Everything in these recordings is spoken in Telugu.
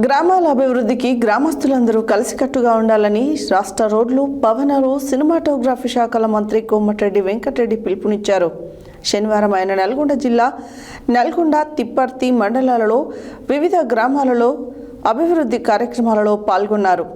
గ్రామాల అభివృద్ధికి గ్రామస్తులందరూ కలిసికట్టుగా ఉండాలని రాష్ట్ర రోడ్లు, భవనాలు, సినిమాటోగ్రఫీ శాఖల మంత్రి కోమటిరెడ్డి వెంకటరెడ్డి పిలుపునిచ్చారు. శనివారం ఆయన నల్గొండ జిల్లా నల్గొండ, తిప్పర్తి మండలాలలో వివిధ గ్రామాలలో అభివృద్ధి కార్యక్రమాలలో పాల్గొన్నారు.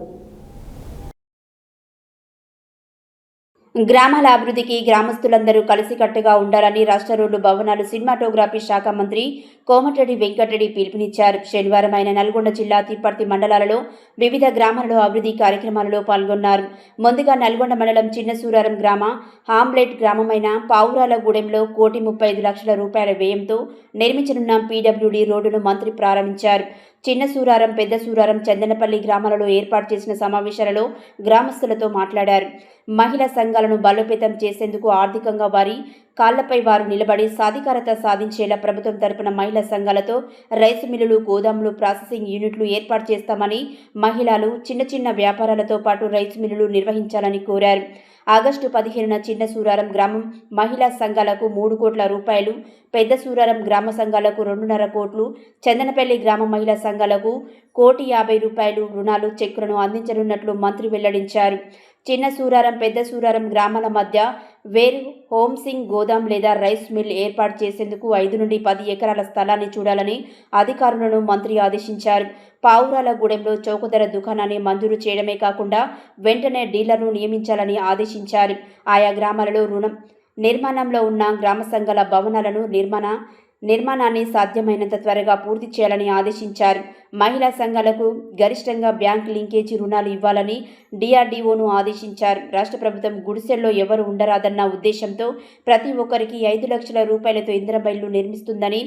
గ్రామాల అభివృద్ధికి గ్రామస్తులందరూ కలిసికట్టుగా ఉండాలని రాష్ట్ర రోడ్లు, భవనాలు, సినిమాటోగ్రఫీ శాఖ మంత్రి కోమటిరెడ్డి వెంకటరెడ్డి పిలుపునిచ్చారు. శనివారం ఆయన నల్గొండ జిల్లా తిప్పర్తి మండలాలలో వివిధ గ్రామాలలో అభివృద్ధి కార్యక్రమాలలో పాల్గొన్నారు. ముందుగా నల్గొండ మండలం చిన్న సూరారం గ్రామ హాంబ్లెట్ గ్రామమైన పావురాలగూడెంలో 1,35,00,000 రూపాయల వ్యయంతో నిర్మించనున్న పీడబ్ల్యూడీ రోడ్డును మంత్రి ప్రారంభించారు. చిన్న సూరారం, పెద్ద సూరారం, చందనపల్లి గ్రామాలలో ఏర్పాటు చేసిన సమావేశాలలో గ్రామస్తులతో మాట్లాడారు. మహిళా సంఘాలను బలోపేతం చేసేందుకు ఆర్థికంగా వారి కాళ్లపై వారు నిలబడి సాధికారత సాధించేలా ప్రభుత్వం తరపున మహిళా సంఘాలతో రైస్ మిల్లులు, గోదాములు, ప్రాసెసింగ్ యూనిట్లు ఏర్పాటు చేస్తామని, మహిళలు చిన్న చిన్న వ్యాపారాలతో పాటు రైస్ మిల్లులు నిర్వహించాలని కోరారు. ఆగస్టు 15న చిన్న సూరారం గ్రామం మహిళా సంఘాలకు 3 కోట్ల రూపాయలు, పెద్ద సూరారం గ్రామ సంఘాలకు 2.5 కోట్లు, చందనపల్లి గ్రామ మహిళా సంఘాలకు ₹1,50,00,000 రుణాలు, చెక్కులను అందించనున్నట్లు మంత్రి వెల్లడించారు. చిన్న సూరారం, పెద్ద సూరారం గ్రామాల మధ్య వేరు హోమ్సింగ్ గోదాం లేదా రైస్ మిల్ ఏర్పాటు చేసేందుకు 5 నుండి 10 ఎకరాల స్థలాన్ని చూడాలని అధికారులను మంత్రి ఆదేశించారు. పావురాలగూడెంలో చౌకధర దుకాణాన్ని మంజూరు చేయడమే కాకుండా వెంటనే డీలర్ను నియమించాలని ఆదేశించారు. ఆయా గ్రామాలలో నిర్మాణంలో ఉన్న గ్రామ సంఘాల భవనాలను నిర్మాణాన్ని సాధ్యమైనంత త్వరగా పూర్తి చేయాలని ఆదేశించారు. మహిళా సంఘాలకు గరిష్టంగా బ్యాంక్ లింకేజీ రుణాలు ఇవ్వాలని డిఆర్డీఓను ఆదేశించారు. రాష్ట్ర ప్రభుత్వం గుడిసెల్లో ఎవరు ఉండరాదన్న ఉద్దేశంతో ప్రతి ఒక్కరికి 5 లక్షల రూపాయలతో ఇందిరమ్మ ఇళ్లు నిర్మిస్తుందని,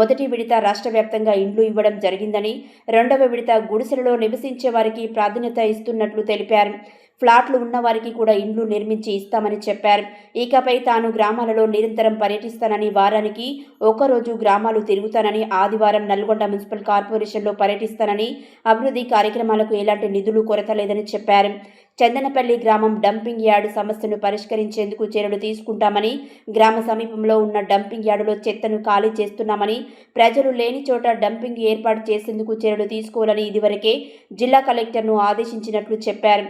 మొదటి విడత రాష్ట్ర వ్యాప్తంగా ఇండ్లు ఇవ్వడం జరిగిందని, రెండవ విడత గుడిసెలలో నివసించే వారికి ప్రాధాన్యత ఇస్తున్నట్లు తెలిపారు. ఫ్లాట్లు ఉన్నవారికి కూడా ఇండ్లు నిర్మించి ఇస్తామని చెప్పారు. ఇకపై తాను గ్రామాలలో నిరంతరం పర్యటిస్తానని, వారానికి ఒకరోజు గ్రామాలు తిరుగుతానని, ఆదివారం నల్గొండ మున్సిపల్ కార్పొరేషన్లో పర్యటిస్తానని, అభివృద్ధి కార్యక్రమాలకు ఎలాంటి నిధులు కొరత లేదని చెప్పారు. చందనపల్లి గ్రామం డంపింగ్ యార్డు సమస్యను పరిష్కరించేందుకు చర్యలు తీసుకుంటామని, గ్రామ సమీపంలో ఉన్న డంపింగ్ యార్డులో చెత్తను ఖాళీ చేస్తున్నామని, ప్రజలు లేని చోట డంపింగ్ ఏర్పాటు చేసేందుకు చర్యలు తీసుకోవాలని ఇదివరకే జిల్లా కలెక్టర్ను ఆదేశించినట్లు చెప్పారు.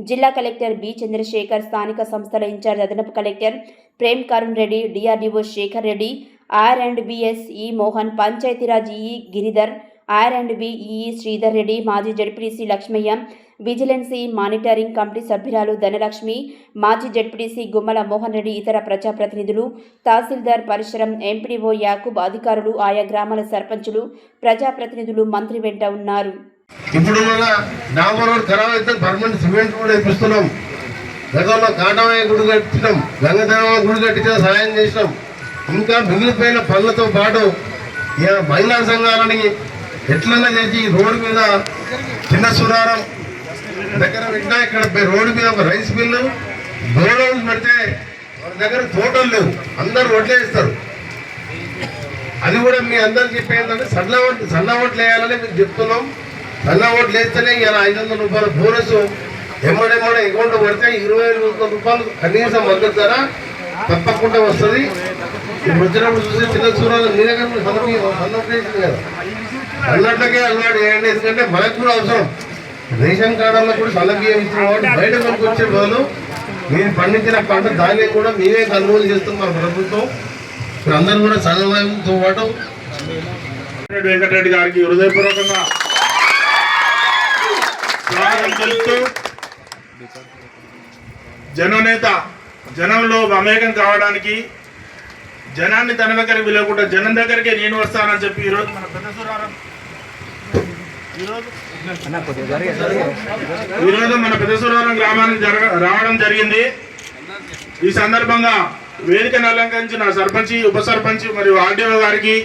జిల్లా కలెక్టర్ బి చంద్రశేఖర్, స్థానిక సంస్థల ఇన్ఛార్జ్ అదనపు collector Prem Karun Reddy, DRDO Shekhar Reddy, R&BS E Mohan, Panchayati Raj ఈ గిరిధర్, R&B ఈ శ్రీధర్ రెడ్డి, మాజీ ZPTC Lakshmaiah, vigilance monitoring committee సభ్యురాలు ధనలక్ష్మి, మాజీ జడ్పీటీసీ గుమ్మల మోహన్ రెడ్డి, ఇతర ప్రజాప్రతినిధులు, తహసీల్దార్ పరిశ్రమ, ఎంపీడీఓ యాకూబ్, అధికారులు, ఆయా గ్రామాల సర్పంచులు, ప్రజాప్రతినిధులు మంత్రి వెంట ఉన్నారు. ఇప్పుడు మన డాంబర్ రోడ్ ఖరాబ్ అయితే పర్మనెంట్ సిమెంట్ కూడా ఇప్పిస్తున్నాం. గతంలో కాటమయ్య గుడి కట్టించాం, గంగదేవ గుడి కట్టించిన సహాయం చేసినాం. ఇంకా మిగిలిపోయిన పనులతో పాటు మహిళా సంఘాలని ఎట్లన్నా చేసి రోడ్డు మీద చిన్న సురారం దగ్గర పెట్టినా, ఇక్కడ రోడ్డు మీద ఒక రైస్ మిల్లు, గోడౌన్స్ పెడితే వాళ్ళ దగ్గర తోటలు లేవు, అందరూ వడ్లే ఇస్తారు. అది కూడా మీ అందరికి చెప్పేందంటే సన్న ఓట్లు వేయాలని మీకు చెప్తున్నాం. సన్న ఓట్లు వేస్తేనే ఇలా 500 రూపాయల బోనస్ ఎమ్మడెమ్మడ అకౌంట్ పడితే 20,000 రూపాయలు కనీసం మద్దతు ధర తప్పకుండా వస్తుంది. ఇప్పుడు వచ్చినప్పుడు చూసి చిన్న సూరాలు మీ దగ్గర సన్నోట్లు కదా, అన్నట్లకే అలవాటు చేయండి. ఎందుకంటే మనకు కూడా అవసరం. రేషన్ కార్డుల్లో కూడా సన్న బియ్యం ఇచ్చిన వాడు బయట మనకు వచ్చే బదులు మీరు పండించిన పంట ధాన్యం కూడా మేమే కొనుగోలు చేస్తాం మన ప్రభుత్వం. ఇప్పుడు అందరూ కూడా సన్నతో పాటు వెంకటరెడ్డి గారికి హృదయపూర్వకంగా స్వాగతం తెలుపుతూ, జననేత, జనంలో మమేకం కావడానికి, జనాన్ని తన దగ్గరికి వెళ్ళకుండా జనం దగ్గరికే నేను వస్తానని చెప్పి ఈరోజు మన పెద్దసూరారం గ్రామానికి రావడం జరిగింది. ఈ సందర్భంగా వేదికను అలంకరించిన సర్పంచి, ఉప సర్పంచ్ మరియు ఆర్డీఓ గారికి,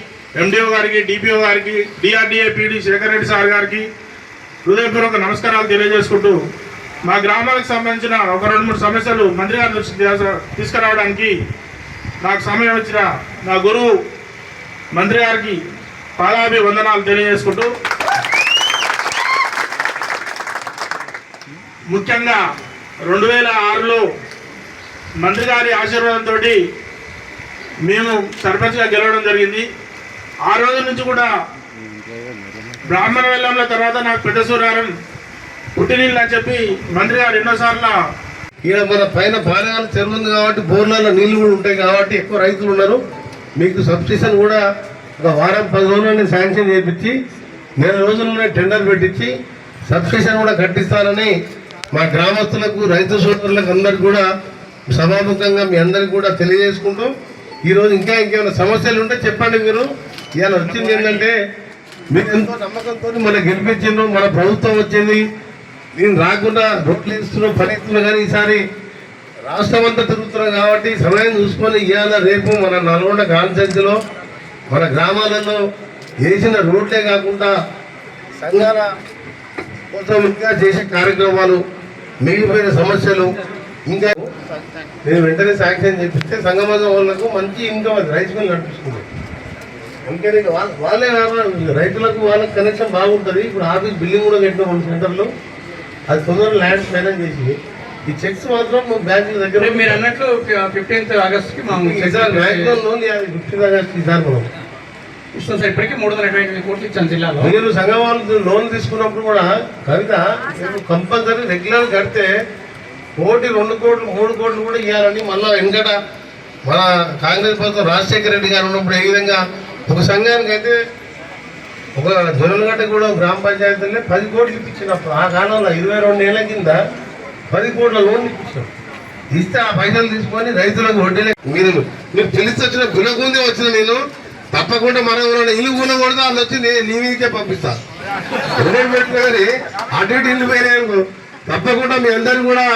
ఎండిఓ గారికి, డిపిఓ గారికి, DRDA PD Shekhar Reddy sir గారికి హృదయపూర్వక నమస్కారాలు తెలియజేసుకుంటూ, మా గ్రామాలకు సంబంధించిన ఒక 2-3 సమస్యలు మంత్రి గారి దృష్టికి తీసుకురావడానికి నాకు సమయం ఇచ్చిన నా గురువు మంత్రి గారికి పాదాభివందనాలు తెలియజేసుకుంటూ, ముఖ్యంగా 2006లో మంత్రి గారి ఆశీర్వాదంతో మేము సర్పంచ్గా గెలవడం జరిగింది. ఆ రోజు నుంచి కూడా బ్రాహ్మణ వెల్లంల తర్వాత నాకు పెద్ద సూరారం పుట్టినీళ్ళు అని చెప్పి మంత్రి గారు ఎన్నోసార్లు ఈడ మన పైన పాలెగాల చెరువు ఉంది కాబట్టి బోర్లలో నీళ్లు కూడా ఉంటాయి కాబట్టి ఎక్కువ రైతులు ఉన్నారు. మీకు సబ్స్టేషన్ కూడా ఒక వారం 10 రోజులని శాంక్షన్ చేయించి 4 రోజుల్లోనే టెండర్ పెట్టించి సబ్స్టేషన్ కూడా కట్టిస్తారని మా గ్రామస్తులకు రైతు సోదరులకు అందరికి కూడా సభాముఖంగా మీ అందరికి కూడా తెలియజేసుకుంటూ ఈరోజు ఇంకా ఇంకేమైనా సమస్యలు ఉంటే చెప్పండి. మీరు ఇవాళ వచ్చింది ఏంటంటే మీరు ఎంతో నమ్మకంతో మన గెలిపించిండ్రు, మన ప్రభుత్వం వచ్చింది, నేను రాకుండా రోడ్లు వేస్తున్నాం పని ఎత్తున్నాం. కానీ ఈసారి రాష్ట్రం అంతా తిరుగుతున్నాం కాబట్టి సమయం చూసుకొని ఇవాళ రేపు మన నల్గొండ కాన్స్టిట్యూన్సీలో మన గ్రామాలలో వేసిన రోడ్లే కాకుండా సంఘాల కోసం ఇంకా చేసే కార్యక్రమాలు, మిగిలిపోయిన సమస్యలు ఇంకా నేను వెంటనే శాంక్షన్ చేపిస్తే సంగమంగ వాళ్ళకు మంచి ఇన్కమ్ అది రైస్ మిల్ నడిపిస్తుంది. అందుకని వాళ్ళే రైతులకు వాళ్ళకి కనెక్షన్ బాగుంటుంది. ఇప్పుడు ఆఫీస్ బిల్డింగ్ కూడా కట్టిన 2 సెంటర్లు, అది తొందరగా ల్యాండ్స్ మేనేజ్ చేసి ఈ చెక్స్ మాత్రం బ్యాంకుల దగ్గర మీరు అన్నట్లు 15th ఆగస్టుకి బ్యాంకులో లోన్ 15th ఆగస్ట్ ఈసారి మనం ఇస్తాం సార్. ఇప్పటికీ 320 కోట్లు ఇచ్చాను జిల్లాలో. మీరు సంఘం వాళ్ళు లోన్ తీసుకున్నప్పుడు కూడా కవిత కంపల్సరీ రెగ్యులర్ కడితే 1, 2 కోట్లు 3 కోట్లు కూడా ఇవ్వాలని మళ్ళీ వెనకట మన కాంగ్రెస్ ప్రభుత్వం రాజశేఖర రెడ్డి గారు ఉన్నప్పుడు ఏ విధంగా ఒక సంఘానికి అయితే ఒక జొన్నగడ్డ కూడా గ్రామ పంచాయతీలో 10 కోట్లు ఇప్పించినప్పుడు ఆ కాలంలో 22 ఏళ్ల కింద 10 కోట్ల లోన్ ఇప్పించాం. ఇస్తే ఆ పైసలు తీసుకొని రైతులకు వడ్డీలే మీరు తెలిసి వచ్చిన గుణగుందే వచ్చిన నేను తప్పకుండా మనం ఎవరైనా ఇల్లు కూడకూడదు వాళ్ళు వచ్చి నీ మీకే పంపిస్తా. పెట్టినా కానీ అటు ఇటు ఇల్లు పోయినాయనుకో తప్పకుండా మీ అందరినీ కూడా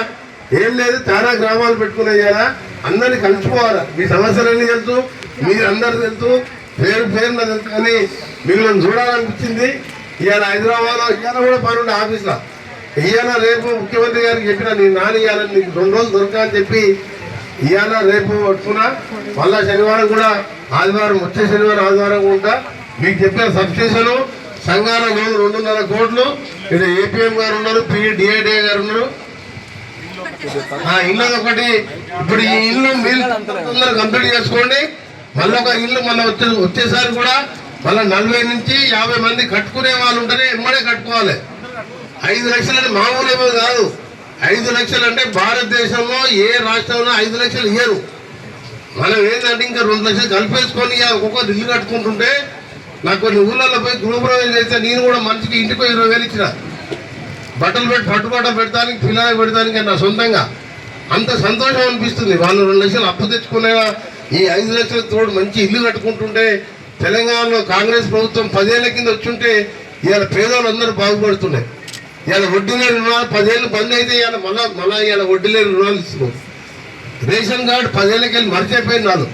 ఏం లేదు చాలా గ్రామాలు పెట్టుకునే కదా అందరినీ కలుసుకోవాలి. మీ సమస్యలన్నీ తెలుసు, మీరు అందరు తెలుసు, పేరున తెలుసు. కానీ మిమ్మల్ని చూడాలనిపించింది. ఇవాళ హైదరాబాద్లో ఇవాళ కూడా పనుండే ఆఫీస్లో ఇవాళ రేపు ముఖ్యమంత్రి గారికి చెప్పిన నీ నాన్న ఇవ్వాలని నీకు 2 రోజులు దొరకాలని చెప్పి ఇవాళ రేపు పట్టుకున్నా. మళ్ళా శనివారం కూడా ఆదివారం వచ్చే శనివారం ఆదివారం కూడా మీకు చెప్పిన సబ్స్టేషను సంఘాల లోన్ 2.5 కోట్లు. ఇక్కడ ఏపీఎం గారు ఉన్నారు, డిఐడిఏ గారు ఉన్నారు. ఇల్లు ఒకటి ఇప్పుడు ఈ ఇల్లు మీరు తొందరగా కంప్లీట్ చేసుకోండి. మళ్ళీ ఒక ఇల్లు మళ్ళీ వచ్చేసారి కూడా మళ్ళీ 40 నుంచి 50 మంది కట్టుకునే వాళ్ళు ఉంటేనే ఎమ్మడే కట్టుకోవాలి. 5 లక్షలు అంటే మామూలు ఏమో కాదు. 5 లక్షలు అంటే భారతదేశంలో ఏ రాష్ట్రంలో 5 లక్షలు ఇయ్యరు. మనం ఏంటంటే ఇంకా 2 లక్షలు కలిపేసుకొని ఒక్కొక్కరు ఇల్లు కట్టుకుంటుంటే నాకు కొన్ని ఊళ్ళల్లో పోయి గృహప్రవేశం చేస్తే నేను కూడా మనిషికి ఇంటికి 20,000 ఇచ్చిన బట్టలు పెట్టి పట్టుబట్టలు పెడతానికి పిల్లలు పెడతానికి నా సొంతంగా అంత సంతోషం అనిపిస్తుంది. వాళ్ళు 2 లక్షలు అప్పు తెచ్చుకునే ఈ 5 లక్షల తోడు మంచి ఇల్లు కట్టుకుంటుంటే తెలంగాణలో కాంగ్రెస్ ప్రభుత్వం 10 ఏళ్ల కింద వచ్చుంటే ఇవాళ పేదవాళ్ళు అందరూ బాగుపడుతున్నాయి. ఇవాళ వడ్డీ లేని రుణాలు 10 ఏళ్ళు బంద్ అయితే ఇవాళ మళ్ళా ఇవాళ వడ్డీ లేని రుణాలు ఇస్తున్నారు. రేషన్ కార్డు 10 ఏళ్ళకి వెళ్ళి మర్చిపోయిన వాళ్ళు